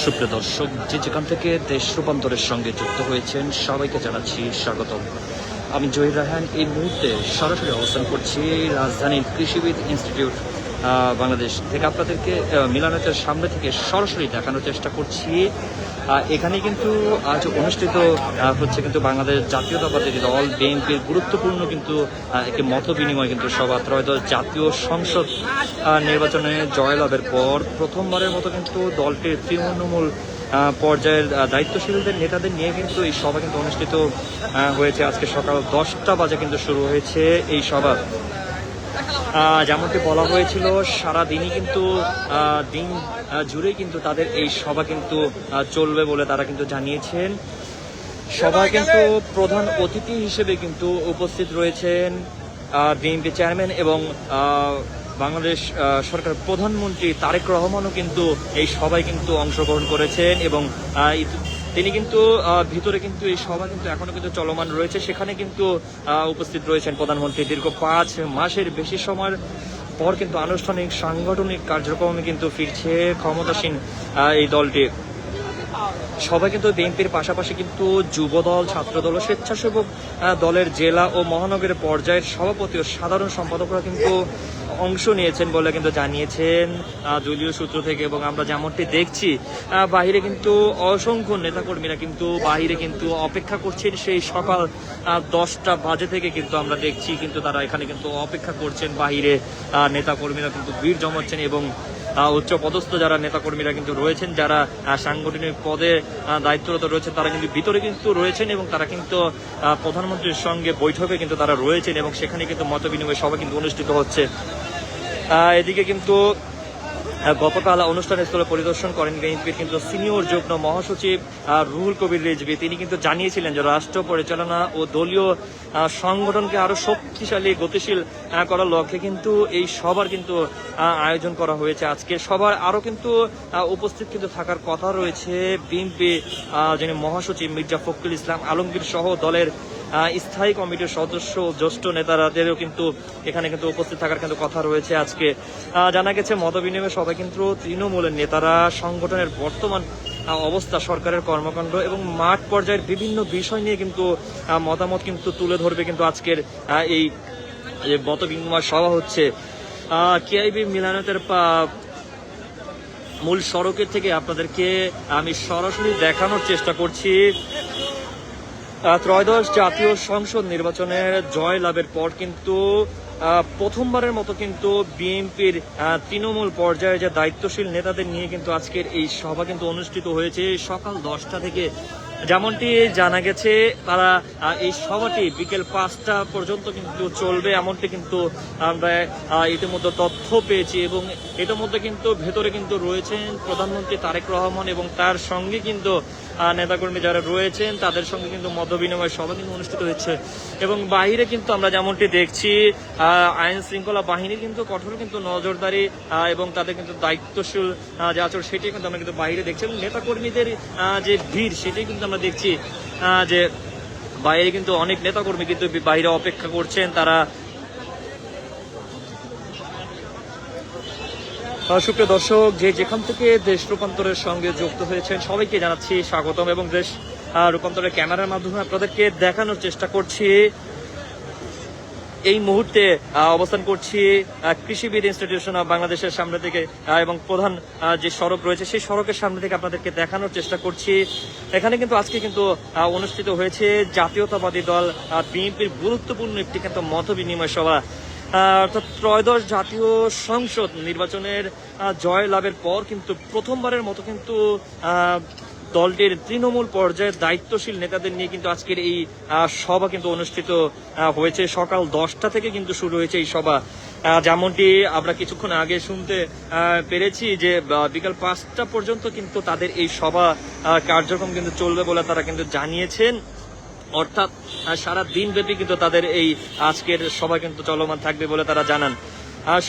সুপ্রিয় দর্শক, যে যেখান থেকে দেশ রূপান্তরের সঙ্গে যুক্ত হয়েছেন সবাইকে জানাচ্ছি স্বাগতম। আমি জহির রায়হান এই মুহূর্তে সরাসরি অবস্থান করছি রাজধানীর কৃষিবিদ ইনস্টিটিউট বাংলাদেশ থেকে। আপনাদেরকে মিলানের সামনে থেকে সরাসরি দেখানোর চেষ্টা করছি। এখানে কিন্তু আজ অনুষ্ঠিত হচ্ছে কিন্তু বাংলাদেশ জাতীয়তাবাদী দল বিএনপির গুরুত্বপূর্ণ কিন্তু একটি মত বিনিময় কিন্তু সভা। ত্রয়োদশ জাতীয় সংসদ নির্বাচনে জয়লাভের পর প্রথমবারের মতো কিন্তু দলটির তৃণমূল পর্যায়ের দায়িত্বশীলদের নেতাদের নিয়ে কিন্তু এই সভা কিন্তু অনুষ্ঠিত হয়েছে। আজকে সকাল 10টা বাজে কিন্তু শুরু হয়েছে এই সভা। যেমনটি বলা হয়েছিল সারাদিনই কিন্তু দিন জুড়েই কিন্তু তাদের এই সভা কিন্তু চলবে বলে তারা কিন্তু জানিয়েছেন। সভায় কিন্তু প্রধান অতিথি হিসেবে কিন্তু উপস্থিত রয়েছেন বিএনপি চেয়ারম্যান এবং বাংলাদেশ সরকার প্রধানমন্ত্রী তারেক রহমানও কিন্তু এই সভায় কিন্তু অংশগ্রহণ করেছেন এবং তিনি কিন্তু ভিতরে কিন্তু এই সভা কিন্তু এখনো কিন্তু চলমান রয়েছে। সেখানে কিন্তু উপস্থিত রয়েছেন প্রধানমন্ত্রী। দীর্ঘ 5 মাসের বেশি সময়ের পর কিন্তু আনুষ্ঠানিক সাংগঠনিক কার্যক্রমে কিন্তু ফিরছে ক্ষমতাসীন এই দলটি। সবাই কিন্তু বিএনপির পাশাপাশি কিন্তু যুবদল, ছাত্রদল ও স্বেচ্ছাসেবক দলের জেলা ও মহানগরের পর্যায়ের সভাপতি ও সাধারণ সম্পাদকরা কিন্তু অংশ নিয়েছেন বলে কিন্তু জানিয়েছেন দলীয় সূত্র থেকে। এবং আমরা যেমনটি দেখছি বাহিরে কিন্তু অসংখ্য নেতাকর্মীরা কিন্তু বাহিরে কিন্তু অপেক্ষা করছেন। সেই সকাল 10টা বাজে থেকে কিন্তু আমরা দেখছি কিন্তু তারা এখানে কিন্তু অপেক্ষা করছেন। বাহিরে নেতাকর্মীরা কিন্তু ভিড় জমাচ্ছেন এবং উচ্চ পদস্থ যারা নেতাকর্মীরা কিন্তু রয়েছেন, যারা সাংগঠনিক পদে দায়িত্বরত রয়েছেন, তারা কিন্তু ভিতরে কিন্তু রয়েছেন এবং তারা কিন্তু প্রধানমন্ত্রীর সঙ্গে বৈঠকে কিন্তু তারা রয়েছেন এবং সেখানে কিন্তু মত বিনিময় সভা কিন্তু অনুষ্ঠিত হচ্ছে। এদিকে কিন্তু গতকাল অনুষ্ঠানস্থলে পরিদর্শন করেন বিএনপির কিন্তু সিনিয়র যুগ্ম মহাসচিব রুহুল কবির রিজভী। তিনি কিন্তু জানিয়েছিলেন যে রাষ্ট্র পরিচালনা ও দলীয় সংগঠনকে আরো শক্তিশালী গতিশীল করার লক্ষ্যে কিন্তু এই সভার কিন্তু আয়োজন করা হয়েছে। আজকে সবার আরো কিন্তু উপস্থিত কিন্তু থাকার কথা রয়েছে বিএনপি যিনি মহাসচিব মির্জা ফখরুল ইসলাম আলমগীর সহ দলের স্থায়ী কমিটির সদস্য জ্যেষ্ঠ নেতারাদেরও কিন্তু এখানে কিন্তু উপস্থিত থাকার কিন্তু কথা রয়েছে। আজকে জানা গেছে মত বিনিময় সভায় কিন্তু তৃণমূলের নেতারা সংগঠনের বর্তমান অবস্থা, সরকারের কর্মকাণ্ড এবং মাঠ পর্যায়ের বিভিন্ন বিষয় নিয়ে কিন্তু মতামত কিন্তু তুলে ধরবে। কিন্তু আজকের এই মত বিনিময় সভা হচ্ছে কেআইবি মিলানতের মূল সড়কের থেকে আপনাদেরকে আমি সরাসরি দেখানোর চেষ্টা করছি। ত্রয়োদশ জাতীয় সংসদ নির্বাচনের জয় লাভের পর কিন্তু প্রথমবারের মতো কিন্তু বিএনপির তৃণমূল পর্যায়ে যে দায়িত্বশীল নেতাদের নিয়ে কিন্তু আজকের এই সভা কিন্তু অনুষ্ঠিত হয়েছে সকাল 10টা থেকে। যেমনটি জানা গেছে তারা এই সভাটি বিকেল 5টা পর্যন্ত কিন্তু চলবে, এমনটি কিন্তু আমরা ইতিমধ্যে তথ্য পেয়েছি। এবং এটার মধ্যে কিন্তু ভেতরে কিন্তু রয়েছেন প্রধানমন্ত্রী তারেক রহমান এবং তার সঙ্গে কিন্তু নেতাকর্মী যারা রয়েছেন তাদের সঙ্গে কিন্তু মত বিনিময় সভা কিন্তু অনুষ্ঠিত হচ্ছে। এবং বাহিরে কিন্তু আমরা যেমনটি দেখছি আইন শৃঙ্খলা বাহিনী কিন্তু কঠোর কিন্তু নজরদারি এবং তাদের কিন্তু দায়িত্বশীল যে আচরণ সেটি কিন্তু আমরা কিন্তু বাহিরে দেখছি। এবং নেতাকর্মীদের যে ভিড় সেটাই কিন্তু আমরা দেখছি যে বাইরে কিন্তু অনেক নেতাকর্মী কিন্তু বাইরে অপেক্ষা করছেন। তারা সুপ্রিয় দর্শক, যে যেখান থেকে দেশ রূপান্তরের সঙ্গে যুক্ত হয়েছেন সবাইকে জানাচ্ছি স্বাগতম এবং দেশ রূপান্তরের ক্যামেরার মাধ্যমে আপনাদেরকে দেখানোর চেষ্টা করছি। এই মুহূর্তে অবস্থান করছি কৃষিবিদ ইনস্টিটিউশন অব বাংলাদেশের সামনে থেকে এবং প্রধান যে সড়ক রয়েছে সেই সড়কের সামনে থেকে আপনাদেরকে দেখানোর চেষ্টা করছি। এখানে কিন্তু আজকে কিন্তু অনুষ্ঠিত হয়েছে জাতীয়তাবাদী দল বিএনপির গুরুত্বপূর্ণ একটি কিন্তু মত বিনিময় সভা। অর্থাৎ ত্রয়োদশ জাতীয় সংসদ নির্বাচনের জয় লাভের পর কিন্তু প্রথমবারের মতো কিন্তু দলটির তৃণমূল পর্যায়ের দায়িত্বশীল নেতাদের নিয়ে কিন্তু আজকের এই সভা কিন্তু অনুষ্ঠিত হয়েছে। সকাল 10টা থেকে কিন্তু শুরু হয়েছে এই সভা। যেমনটি আমরা কিছুক্ষণ আগে শুনতে পেরেছি যে বিকাল 5টা পর্যন্ত কিন্তু তাদের এই সভা কার্যক্রম কিন্তু চলবে বলে তারা কিন্তু জানিয়েছেন। অর্থাৎ সারা দিন ব্যাপী কিন্তু তাদের এই আজকের সভা কিন্তু চলমান থাকবে বলে তারা জানান।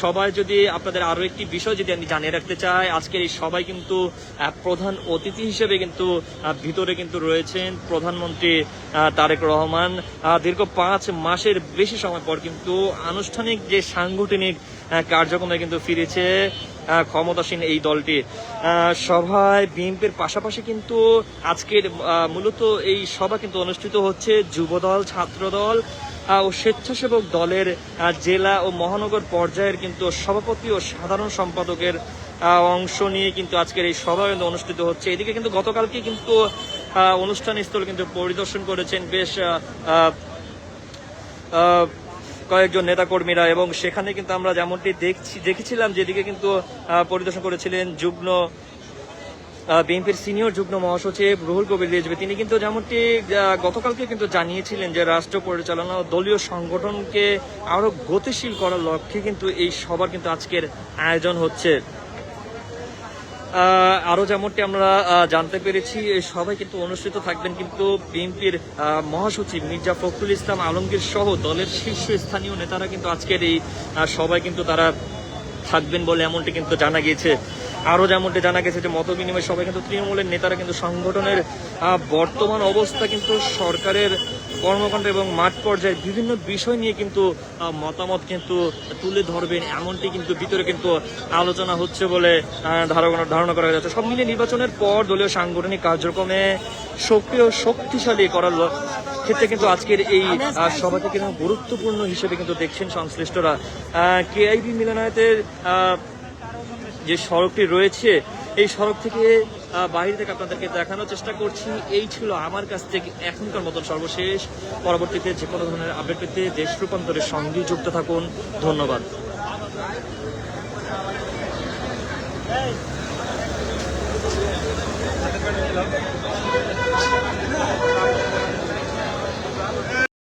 সবাই যদি আপনাদের আরো একটি বিষয় যদি আমি জানিয়ে রাখতে চাই, আজকের এই সবাই কিন্তু প্রধান অতিথি হিসেবে কিন্তু ভিতরে কিন্তু রয়েছেন প্রধানমন্ত্রী তারেক রহমান। দীর্ঘ 5 মাসের বেশি সময় পর কিন্তু আনুষ্ঠানিক যে সাংগঠনিক কার্যক্রমে কিন্তু ফিরেছে ক্ষমতাসীন এই দলটি। সভায় বিএনপির পাশাপাশি কিন্তু আজকের মূলত এই সভা কিন্তু অনুষ্ঠিত হচ্ছে যুবদল, ছাত্রদল ও স্বেচ্ছাসেবক দলের জেলা ও মহানগর পর্যায়ের কিন্তু সভাপতি ও সাধারণ সম্পাদকের অংশ নিয়ে কিন্তু আজকের এই সভা কিন্তু অনুষ্ঠিত হচ্ছে। এদিকে কিন্তু গতকালকে কিন্তু অনুষ্ঠান স্থল কিন্তু পরিদর্শন করেছেন বেশ কয়েকজন নেতাকর্মীরা, এবং সেখানে কিন্তু আমরা যেমনটি দেখেছিলাম যেদিকে কিন্তু পরিদর্শন করেছিলেন বিএনপির সিনিয়র যুগ্ম মহাসচিব রুহুল কবির রিজভী। তিনি কিন্তু যেমনটি গতকালকে কিন্তু জানিয়েছিলেন যে রাষ্ট্র পরিচালনা ও দলীয় সংগঠনকে আরো গতিশীল করার লক্ষ্যে কিন্তু এই সভার কিন্তু আজকের আয়োজন হচ্ছে। আরো যেমনটি আমরা জানতে পেরেছি এই সভায় কিন্তু অনুষ্ঠিত থাকবেন কিন্তু বিএনপির মহাসচিব মির্জা ফখরুল ইসলাম আলমগীর সহ দলের শীর্ষস্থানীয় নেতারা কিন্তু আজকের এই সভায় কিন্তু তারা থাকবেন বলে এমনটি কিন্তু জানা গিয়েছে। আরো যেমনটি জানা গেছে যে মত বিনিময় সভায় কিন্তু তৃণমূলের নেতারা কিন্তু সংগঠনের বর্তমান অবস্থা, কিন্তু সরকারের কর্মকাণ্ড এবং মাঠ পর্যায়ে বিভিন্ন বিষয় নিয়ে কিন্তু মতামত কিন্তু তুলে ধরবেন, এমনটি কিন্তু ভিতরে কিন্তু আলোচনা হচ্ছে বলে ধারণা করা যাচ্ছে। সব মিলিয়ে নির্বাচনের পর দলীয় সাংগঠনিক কার্যক্রমে সক্রিয় শক্তিশালী করার ক্ষেত্রে কিন্তু আজকের এই সভাকে কিন্তু গুরুত্বপূর্ণ হিসেবে কিন্তু দেখছেন সংশ্লিষ্টরা। কেআইবি মিলনায়তের যে সড়কটি রয়েছে এই সড়ক থেকে বাইরে থেকে আপনাদেরকে দেখানোর চেষ্টা করছি। এই ছিল আমার কাছ থেকে এখনকার মতন সর্বশেষ। পরবর্তীতে যে কোনো ধরনের আপডেট পেতে দেশ রূপান্তরের সঙ্গে যুক্ত থাকুন। ধন্যবাদ।